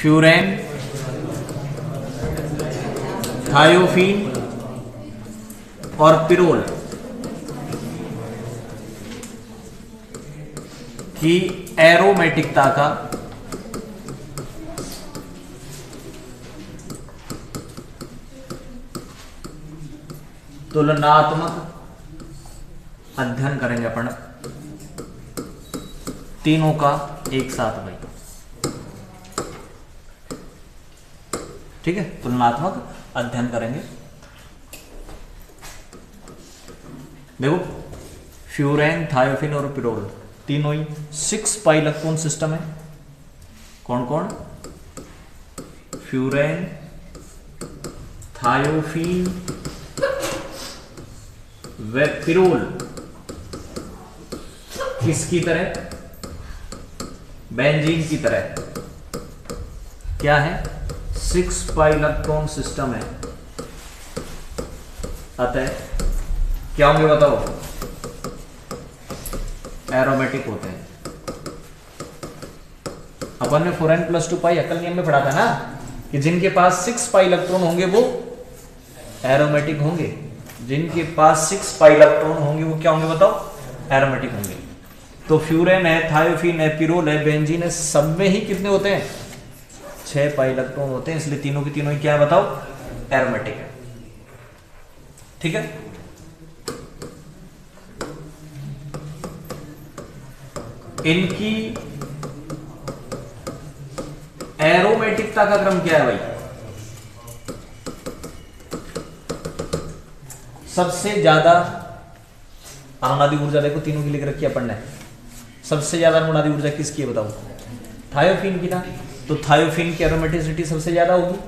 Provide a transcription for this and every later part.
Furan, thiophene और pyrrole की एरोमेटिकता का तुलनात्मक अध्ययन करेंगे अपन तीनों का एक साथ भाई। ठीक है, तुलनात्मक अध्ययन करेंगे। देखो फ्यूरेन, थायोफिन और पिरोल तीनों ही 6 पाई इलेक्ट्रॉन सिस्टम है। कौन कौन? फ्यूरेन, थायोफिन व पिरोल किसकी तरह? बेंजीन की तरह। क्या है? 6 पाई इलेक्ट्रॉन सिस्टम है। अतः क्या होंगे बताओ? एरोमेटिक होते हैं। अपन ने 4n+2 पाई अकल नियम में पढ़ा था ना कि जिनके पास 6 पाई इलेक्ट्रॉन होंगे वो एरोमेटिक होंगे, जिनके पास 6 पाई इलेक्ट्रॉन होंगे वो क्या होंगे बताओ? एरोमेटिक होंगे। तो फ्यूरेन है, थायोफिन है, पिरोल है, बेंजीन है, सब में ही कितने होते हैं? 6 पाई इलेक्ट्रॉन होते हैं, इसलिए तीनों की तीनों ही क्या है बताओ? एरोमेटिक है। ठीक है, इनकी एरोमेटिकता का क्रम क्या है भाई? सबसे ज्यादा अनुनादी ऊर्जा देखो तीनों की लिख रखी है अपन ने। सबसे ज्यादा अनुनादी ऊर्जा किसकी है बताओ? थायोफिन की ना। तो थायोफिन की एरोमेटिसिटी सबसे ज्यादा होगी,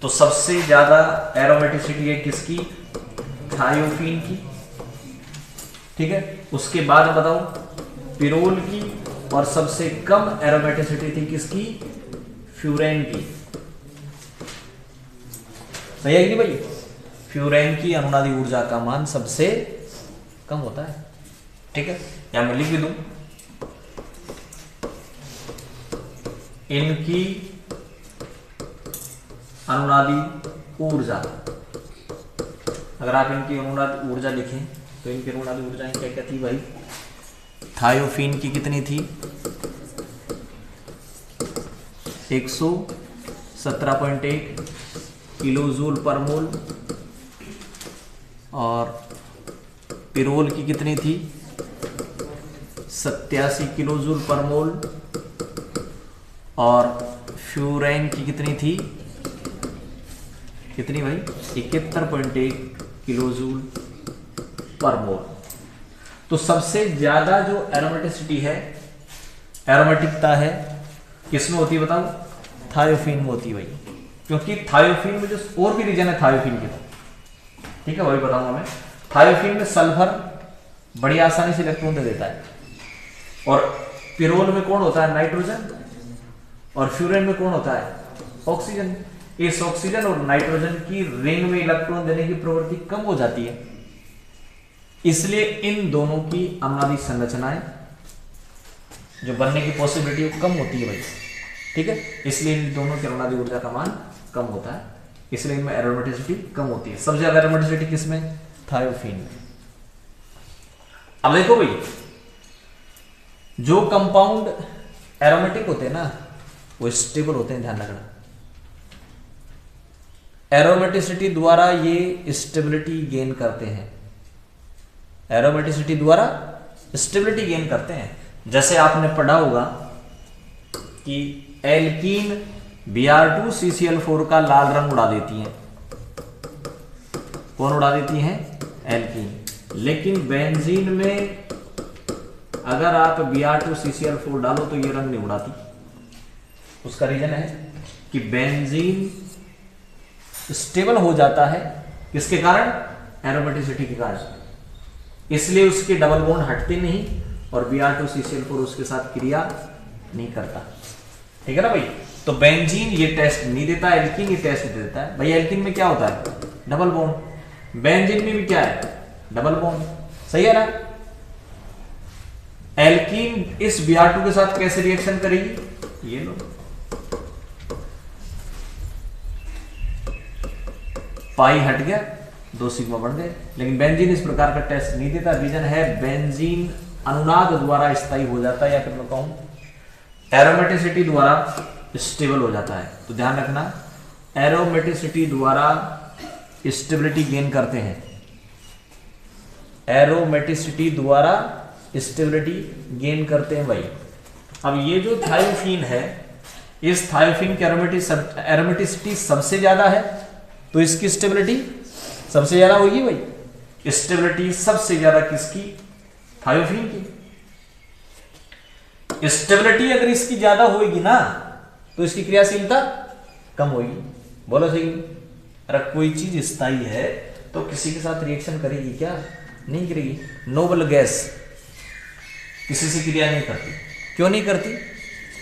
तो सबसे ज्यादा एरोमेटिसिटी है किसकी? थायोफिन की। ठीक है, उसके बाद बताओ पिरोल की, और सबसे कम एरोमेटिसिटी थी किसकी? फ्यूरेन की। सही है कि नहीं भाई? फ्यूरेन की अनुनादी ऊर्जा का मान सबसे कम होता है। ठीक है, यहां मैं लिख भी दूं, इनकी अनुनादी ऊर्जा, अगर आप इनकी अनुनादी ऊर्जा लिखें तो इनकी अनुनादी ऊर्जा क्या क्या थी भाई? थायोफिन की कितनी थी? 117.1 किलो जूल पर मोल। और पिरोल की कितनी थी? 87 किलो जूल पर मोल। और फ्यूरेन की कितनी थी? कितनी भाई? 71.1 किलो जूल पर मोल। तो सबसे ज्यादा जो एरोमेटिसिटी है, एरोमेटिकता है, किसमें होती है बताओ? थायोफिन में होती है भाई, क्योंकि थायोफिन में जो और भी रीजन है थायोफिन के, ठीक है वही बताऊंगा मैं। थायोफिन में सल्फर बड़ी आसानी से इलेक्ट्रॉन दे देता है, और पिरोल में कौन होता है? नाइट्रोजन। और फ्यूरेन में कौन होता है? ऑक्सीजन। इस ऑक्सीजन और नाइट्रोजन की रिंग में इलेक्ट्रॉन देने की प्रवृत्ति कम हो जाती है, इसलिए इन दोनों की अनुनादी संरचनाएं जो बनने की पॉसिबिलिटी कम होती है भाई। ठीक है, इसलिए इन दोनों की अनुनादी ऊर्जा का मान कम होता है, इसलिए इनमें एरोमेटिसिटी कम होती है। सबसे ज्यादा एरोमेटिसिटी किसमें? थायोफिन में। अब देखो भाई, जो कंपाउंड एरोमेटिक होते हैं ना वो स्टेबल होते हैं, ध्यान रखना। एरोमेटिसिटी द्वारा ये स्टेबिलिटी गेन करते हैं, एरोमेटिसिटी द्वारा स्टेबिलिटी गेन करते हैं। जैसे आपने पढ़ा होगा कि एल्कीन Br2CCl4 का लाल रंग उड़ा देती हैं। कौन उड़ा देती हैं? एल्कीन। लेकिन बेंजीन में अगर आप Br2CCl4 डालो तो ये रंग नहीं उड़ाती। उसका रीजन है कि बेंजीन स्टेबल हो जाता है, किसके कारण? एरोमेटिसिटी के कारण। इसलिए उसके डबल बॉन्ड हटते नहीं और Br2CCl4 उसके साथ क्रिया नहीं करता। ठीक है ना भाई? तो बेंजीन ये टेस्ट नहीं देता, एल्कीन ये टेस्ट दे देता है। भाई एल्कीन में क्या होता है? Double bond. बेंजीन में भी क्या है? Double bond. सही है ना? एल्कीन इस Br2 के साथ कैसे रिएक्शन करेगी? ये लो, पाई हट गया, 2 सिग्मा बढ़ गए। लेकिन बेंजीन इस प्रकार का टेस्ट नहीं देता। रीजन है बेंजीन अनुनाद द्वारा स्थायी हो जाता है, या फिर मैं कहूं एरोमेटिसिटी द्वारा स्टेबल हो जाता है। तो ध्यान रखना, एरोमेटिसिटी द्वारा स्टेबिलिटी गेन करते हैं, एरोमेटिसिटी द्वारा स्टेबिलिटी गेन करते हैं भाई। अब ये जो थायोफीन है, इस थायोफीन की एरोमेटिसिटी सबसे ज्यादा है, तो इसकी स्टेबिलिटी सबसे ज्यादा होगी भाई। स्टेबिलिटी सबसे ज्यादा किसकी? थायोफीन की। स्टेबिलिटी अगर इसकी ज्यादा होगी ना, तो इसकी क्रियाशीलता कम होगी। बोलो सही। अगर कोई चीज स्थायी है तो किसी के साथ रिएक्शन करेगी क्या? नहीं करेगी। नोबल गैस किसी से क्रिया नहीं करती। क्यों नहीं करती?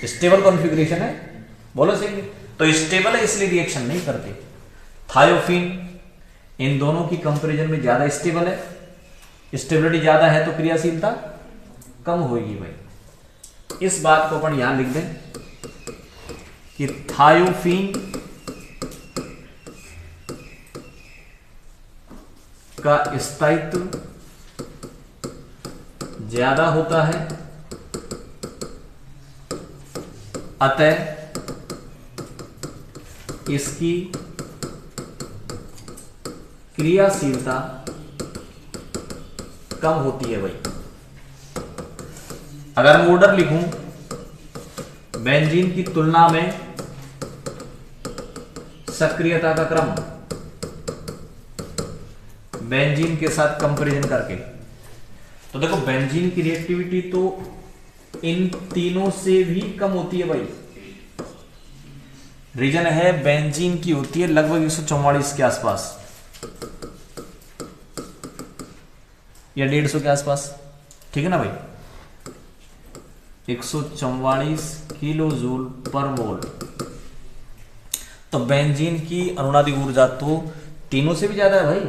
स्टेबल कॉन्फ़िगरेशन है। बोलो सही। तो स्टेबल है इसलिए रिएक्शन नहीं करते। थायोफीन इन दोनों की कंपैरिजन में ज्यादा स्टेबल है, स्टेबिलिटी ज्यादा है, तो क्रियाशीलता कम होगी भाई। इस बात को अपन यहां लिख दें कि थायोफीन का स्थायित्व ज्यादा होता है, अतः इसकी क्रियाशीलता कम होती है भाई। अगर मैं ऑर्डर लिखूं बेंजीन की तुलना में सक्रियता का क्रम, बेंजीन के साथ कंपैरिजन करके, तो देखो बेंजीन की रिएक्टिविटी तो इन तीनों से भी कम होती है भाई। रीजन है बेंजीन की होती है लगभग 144 के आसपास या 150 के आसपास, ठीक है ना भाई। 144 किलो जूल पर मोल। तो बेंजीन की अनुनादी ऊर्जा तो तीनों से भी ज्यादा है भाई,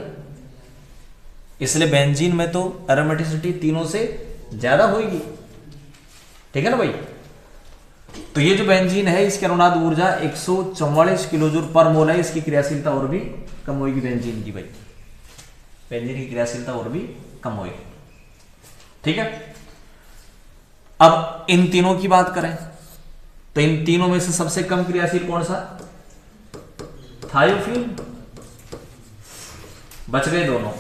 इसलिए बेंजीन में तो एरोमेटिसिटी तीनों से ज्यादा होगी, ठीक है ना भाई। तो ये जो बेंजीन है इसकी अनुनाद ऊर्जा 144 किलो जूल पर मोल है। इसकी क्रियाशीलता और भी कम होगी बेंजीन की भाई। बेंजीन की क्रियाशीलता और भी कम होगी, ठीक है। अब इन तीनों की बात करें तो इन तीनों में से सबसे कम क्रियाशील कौन सा? थायोफीन। बच गए दोनों।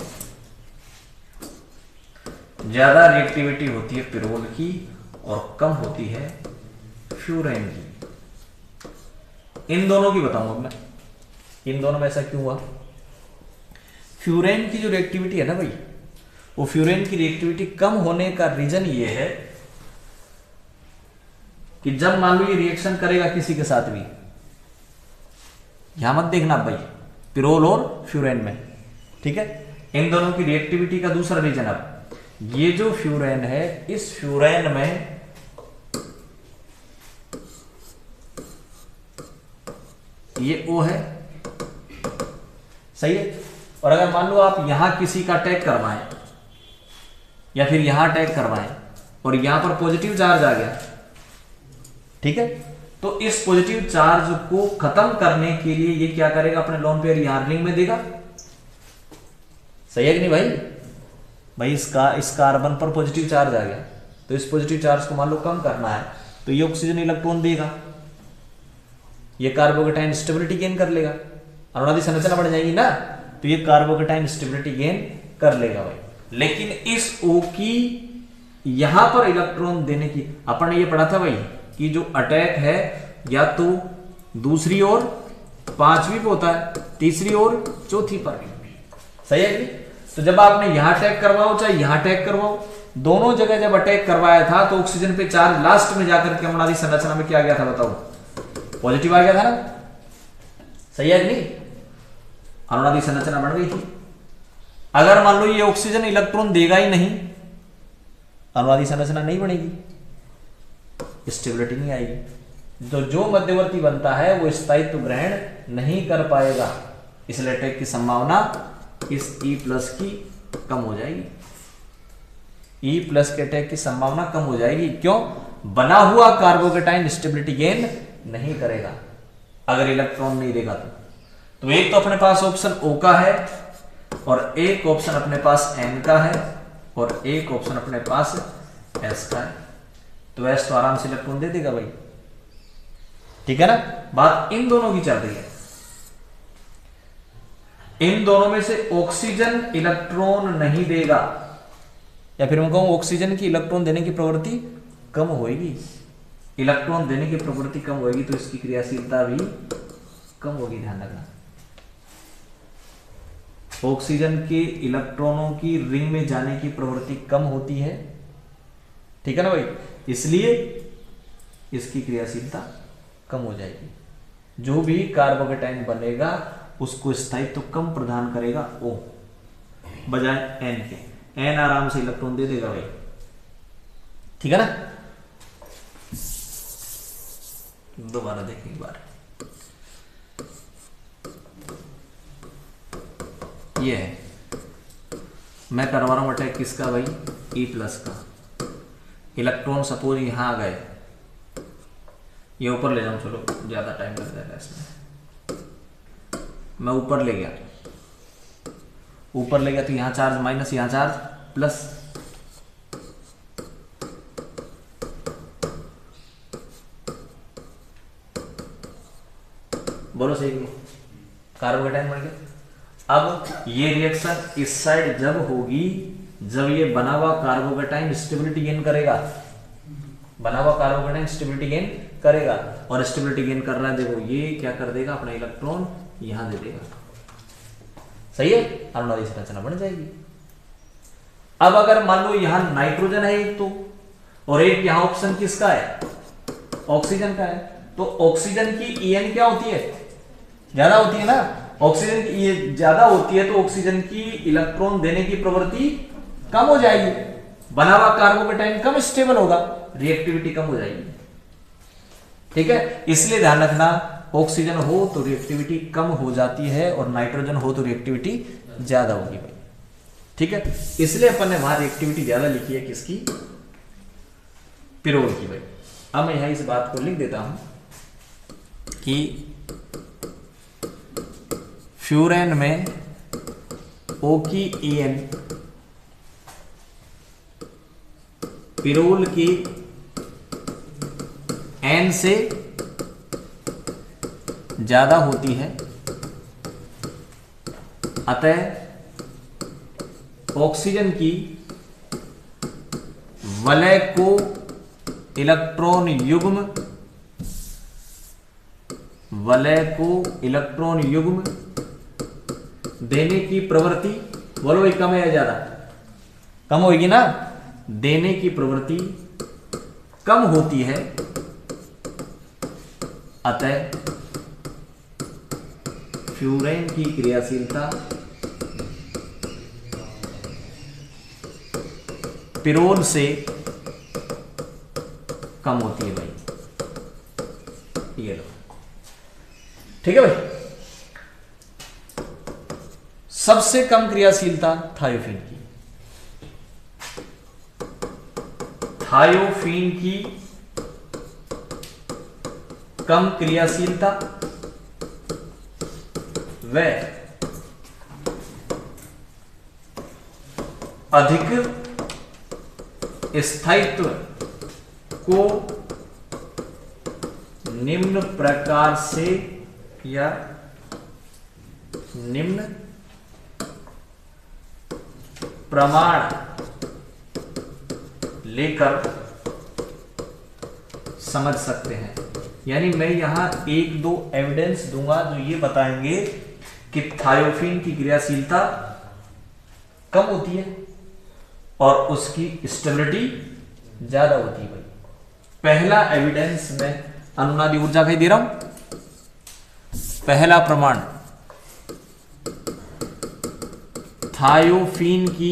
ज्यादा रिएक्टिविटी होती है पिरोल की और कम होती है फ्यूरेन की। इन दोनों की बताऊंगा मैं, इन दोनों में ऐसा क्यों हुआ। फ्यूरेन की जो रिएक्टिविटी है ना भाई, वो फ्यूरेन की रिएक्टिविटी कम होने का रीजन ये है कि जब मान लो ये रिएक्शन करेगा किसी के साथ भी, यहां मत देखना भाई पिरोल और फ्यूरेन में, ठीक है। इन दोनों की रिएक्टिविटी का दूसरा रीजन, अब ये जो फ्यूरेन है इस फ्यूरेन में ये O है, सही है। और अगर मान लो आप यहां किसी का अटैक करवाएं या फिर यहां अटैक करवाएं और यहां पर पॉजिटिव चार्ज आ गया, ठीक है, तो इस पॉजिटिव चार्ज को खत्म करने के लिए ये क्या करेगा? अपने लोन पेयर यहां रिंग में देगा, सही है कि नहीं भाई। भाई इस कार्बन पर पॉजिटिव चार्ज आ गया, तो इस पॉजिटिव चार्ज को मान लो कम करना है, तो ये ऑक्सीजन इलेक्ट्रॉन देगा, ये कार्बोकेटाइन स्टेबिलिटी गेन कर लेगा, अनुनादी संरचना बढ़ जाएगी ना, तो ये कार्बोकेटाइन स्टेबिलिटी गेन कर लेगा भाई। लेकिन इस O की यहां पर इलेक्ट्रॉन देने की, अपन ने ये पढ़ा था भाई कि जो अटैक है या तो दूसरी ओर, पांचवी पे होता है, तीसरी ओर, चौथी पर, सही है कि? तो जब आपने यहां अटैक करवाओ चाहे यहां अटैक करवाओ, दोनों जगह जब अटैक करवाया था तो ऑक्सीजन पे चार्ज लास्ट में जाकर के अनुनादी संरचना में क्या गया था बताओ? पॉजिटिव आ गया था ना, सही है कि नहीं? अनुनादी संरचना बन गई थी। अगर मान लो ये ऑक्सीजन इलेक्ट्रॉन देगा ही नहीं, अनुनादी संरचना नहीं बनेगी, स्टेबिलिटी नहीं आएगी। तो जो मध्यवर्ती बनता है वो स्थायित्व ग्रहण नहीं कर पाएगा, इसलिए अटैक की संभावना इस E+ की कम हो जाएगी। E+ के अटैक की संभावना कम हो जाएगी। क्यों? बना हुआ कार्बोकेटाइन स्टेबिलिटी गेन नहीं करेगा अगर इलेक्ट्रॉन नहीं देगा तो तो एक तो अपने पास ऑप्शन ओ का है और एक ऑप्शन अपने पास एन का है और एक ऑप्शन अपने पास एस का है। तो एस तो आराम से इलेक्ट्रॉन दे देगा भाई, ठीक है ना। बात इन दोनों की चल रही है, इन दोनों में से ऑक्सीजन इलेक्ट्रॉन नहीं देगा, या फिर मैं कहूं ऑक्सीजन की इलेक्ट्रॉन देने की प्रवृत्ति कम होगी, इलेक्ट्रॉन देने की प्रवृत्ति कम होगी तो इसकी क्रियाशीलता भी कम होगी। ध्यान रखना, ऑक्सीजन के इलेक्ट्रॉनों की रिंग में जाने की प्रवृत्ति कम होती है, ठीक है ना भाई, इसलिए इसकी क्रियाशीलता कम हो जाएगी। जो भी कार्बोकेटाइन बनेगा उसको स्थायित्व तो कम प्रदान करेगा O बजाय N के। N आराम से इलेक्ट्रॉन दे देगा भाई, ठीक है ना। दोबारा देखें एक बार, ये है, मैं करवा रहा हूं अटैक किसका भाई, E+ का। इलेक्ट्रॉन सपोज यहां आ गए, ये ऊपर ले जाऊं, चलो ज्यादा टाइम लग जाएगा इसमें। मैं ऊपर ले गया तो यहां चार्ज माइनस, यहां चार्ज प्लस, बोलो सही नहीं, कार्बोकेटाइन बन गया। अब ये रिएक्शन इस साइड जब होगी, जब ये बना हुआ कार्बोकेटाइन स्टेबिलिटी गेन करेगा, बना हुआ कार्बोकेटाइन स्टेबिलिटी गेन करेगा, और स्टेबिलिटी गेन कर रहा है, देखो ये क्या कर देगा, अपना इलेक्ट्रॉन यहां दे देगा, सही है, अनुनादी संरचना बन जाएगी। अब अगर मान लो यहां नाइट्रोजन है एक तो, और एक यहां ऑप्शन किसका है, ऑक्सीजन का है, तो ऑक्सीजन की EN क्या होती है, ज्यादा होती है ना, ऑक्सीजन की ये ज्यादा होती है तो ऑक्सीजन की इलेक्ट्रॉन देने की प्रवृत्ति कम हो जाएगी, बना हुआ कार्बोकेटाइन कम स्टेबल होगा, रिएक्टिविटी कम हो जाएगी, ठीक है। इसलिए ध्यान रखना, ऑक्सीजन हो तो रिएक्टिविटी कम हो जाती है और नाइट्रोजन हो तो रिएक्टिविटी ज्यादा होगी भाई, ठीक है। इसलिए अपन ने वहां रिएक्टिविटी ज्यादा लिखी है किसकी, पिरोल की भाई। अब मैं यहां इस बात को लिख देता हूं कि फ्यूरेन में O की EN पिरोल की N से ज्यादा होती है, अतः ऑक्सीजन की वलय को इलेक्ट्रॉन युग्म, वलय को इलेक्ट्रॉन युग्म देने की प्रवृत्ति, बोलो भाई कम है या ज्यादा, कम होगी ना, देने की प्रवृत्ति कम होती है, अतः फ्यूरेन की क्रियाशीलता पिरोल से कम होती है भाई, ये लो, ठीक है भाई। सबसे कम क्रियाशीलता थायोफीन की, थायोफीन की कम क्रियाशीलता व अधिक स्थायित्व को निम्न प्रकार से या निम्न प्रमाण लेकर समझ सकते हैं। यानी मैं यहां एक दो एविडेंस दूंगा जो ये बताएंगे कि थायोफीन की क्रियाशीलता कम होती है और उसकी स्टेबिलिटी ज्यादा होती है भाई। पहला एविडेंस मैं अनुनादी ऊर्जा का ही दे रहा हूं। पहला प्रमाण थायोफीन की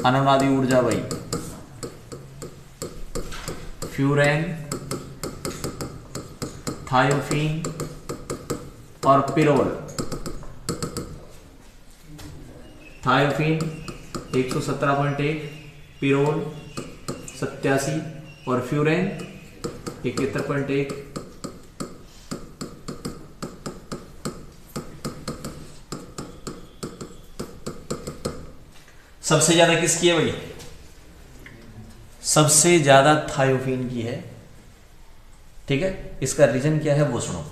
अनुनादी ऊर्जा भाई, फ्यूरेन, थायोफीन और पिरोल। थायोफीन 117.1, पिरोल 87 और फ्यूरेन 71.1 सबसे ज्यादा किसकी है भाई? सबसे ज्यादा थायोफिन की है। ठीक है, इसका रीजन क्या है वो सुनो।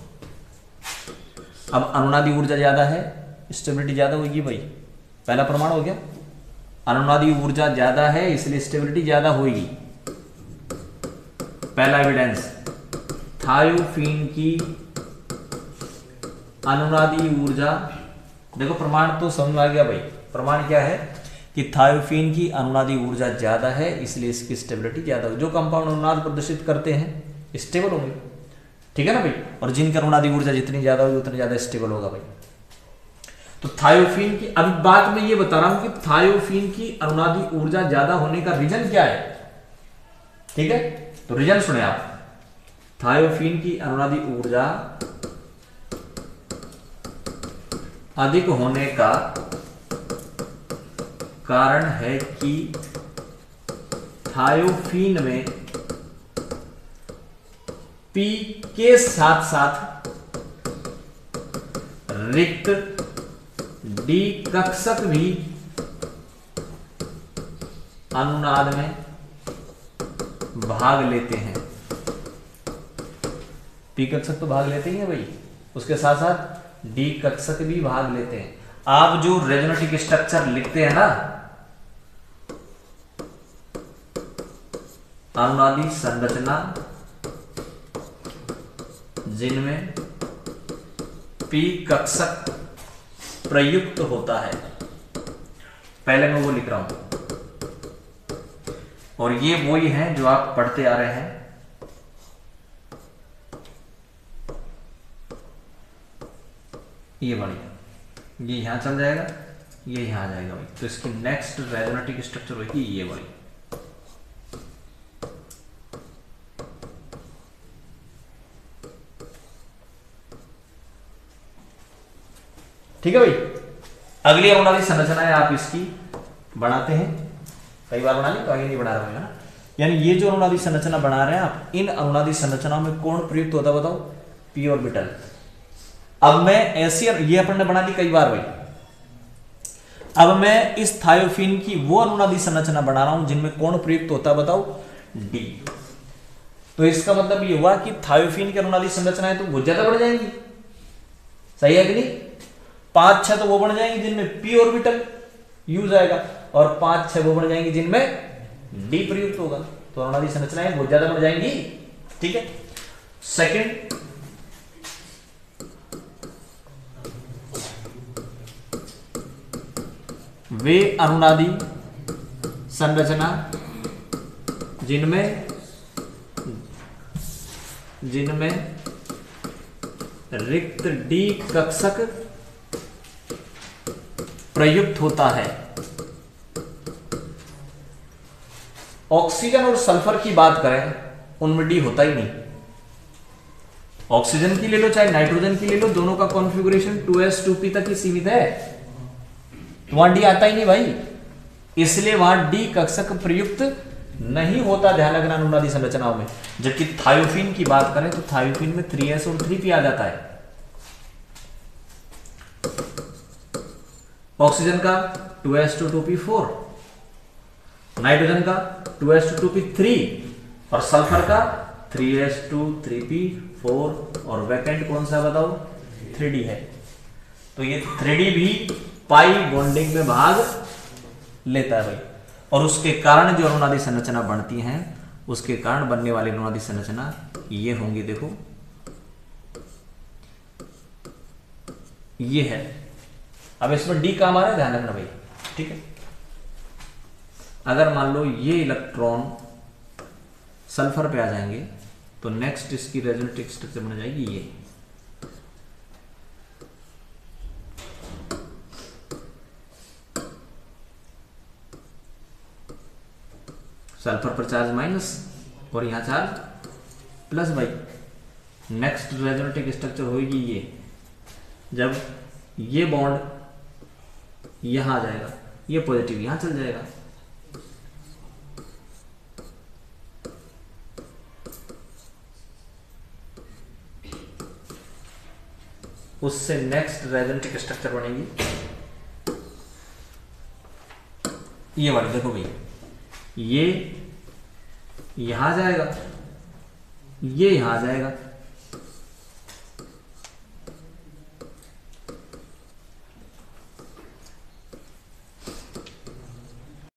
अब अनुनादी ऊर्जा ज्यादा है, स्टेबिलिटी ज्यादा होगी भाई, पहला प्रमाण हो गया। अनुनादी ऊर्जा ज्यादा है इसलिए स्टेबिलिटी ज्यादा होगी, पहला एविडेंस। थायोफिन की अनुनादी ऊर्जा, देखो प्रमाण तो समझ में आ गया भाई। प्रमाण क्या है कि थायोफिन की अनुनादी ऊर्जा ज्यादा है इसलिए इसकी स्टेबिलिटी ज्यादा होगी। जो कंपाउंड अनुनाद प्रदर्शित करते हैं स्टेबल होंगे, ठीक है ना भाई, और जिनकी अनुनादी ऊर्जा जितनी ज्यादा होगी उतनी ज्यादा स्टेबल होगा भाई। तो थायोफिन की, अभी बात मैं ये बता रहा हूं कि थायोफिन की अनुनादी ऊर्जा ज्यादा होने का रीजन क्या है। ठीक है, तो रीजन सुने आप। थायोफिन की अनुनादी ऊर्जा अधिक होने का कारण है कि थायोफिन में पी के साथ साथ रिक्त डी कक्षक भी अनुनाद में भाग लेते हैं। पी कक्षक तो भाग लेते ही हैं भाई, उसके साथ साथ डी कक्षक भी भाग लेते हैं। आप जो रेजोनेटिक स्ट्रक्चर लिखते हैं ना, अनुनादी संरचना जिनमें पी कक्षक प्रयुक्त होता है, पहले मैं वो लिख रहा हूं, और ये वही हैं जो आप पढ़ते आ रहे हैं। ये बढ़िया, ये यहां चल जाएगा, ये यहां आ जाएगा भाई। तो इसकी नेक्स्ट रेजोनेटिक स्ट्रक्चर होगी ये वाली। ठीक है भाई, अगली अनुनादी संरचना है, आप इसकी बनाते हैं, कई बार बना ली तो आगे नहीं बना रहे हैं ना। यानी ये जो अनुनादी संरचना बना रहे हैं आप, इन अनुनादी संरचनाओं में कौन प्रयुक्त होता है बताओ? P orbital. अब मैं ऐसी, ये अपन ने बना ली कई बार भाई। अब मैं इस थायोफिन की वो अनुनादी संरचना बना रहा हूं जिनमें कौन प्रयुक्त होता है बताओ? डी। तो इसका मतलब ये हुआ कि थायोफिन की अनुनादी संरचनाएं तो बहुत ज्यादा बढ़ जाएंगी, सही है कि नहीं? 5-6 तो वो बन जाएंगी जिनमें पी ऑर्बिटल यूज आएगा, और 5-6 वो बन जाएंगी जिनमें डी प्रयुक्त होगा। तो अनुनादी संरचनाएं बहुत ज्यादा बढ़ जाएंगी। ठीक है, सेकंड, वे अनुनादी संरचना जिनमें रिक्त डी कक्षक प्रयुक्त होता है। ऑक्सीजन और सल्फर की बात करें, उनमें डी होता ही नहीं। ऑक्सीजन की ले लो चाहे नाइट्रोजन की ले लो, दोनों का कॉन्फ़िगरेशन 2s2p तक ही सीमित है, तो वहां डी आता ही नहीं भाई, इसलिए वहां डी कक्षक प्रयुक्त नहीं होता, ध्यान रखना अनुनादी संरचनाओं में। जबकि थायोफिन की बात करें तो थायोफिन में 3s और 3p आ जाता है। ऑक्सीजन का 2s2p4, नाइट्रोजन का 2s2p3, और सल्फर का 3s2-3p4, और वैकेंट कौन सा बताओ? 3d है। तो ये 3d भी पाई बॉन्डिंग में भाग लेता है भाई, और उसके कारण जो अनुनादी संरचना बनती हैं, उसके कारण बनने वाली अनुनादी संरचना ये होंगी। देखो ये है। अब इसमें डी काम आ रहा है, ध्यान रखना भाई। ठीक है, अगर मान लो ये इलेक्ट्रॉन सल्फर पे आ जाएंगे तो नेक्स्ट इसकी रेजोनेटिक स्ट्रक्चर बन जाएगी ये। सल्फर पर चार्ज माइनस और यहां चार्ज प्लस भाई। नेक्स्ट रेजोनेटिक स्ट्रक्चर होगी ये, जब ये बॉन्ड यहां आ जाएगा, ये पॉजिटिव यहां चल जाएगा, उससे नेक्स्ट रेजोनेटिक स्ट्रक्चर बनेगी ये वाला देखो भाई, ये यहां जाएगा, ये यहां जाएगा,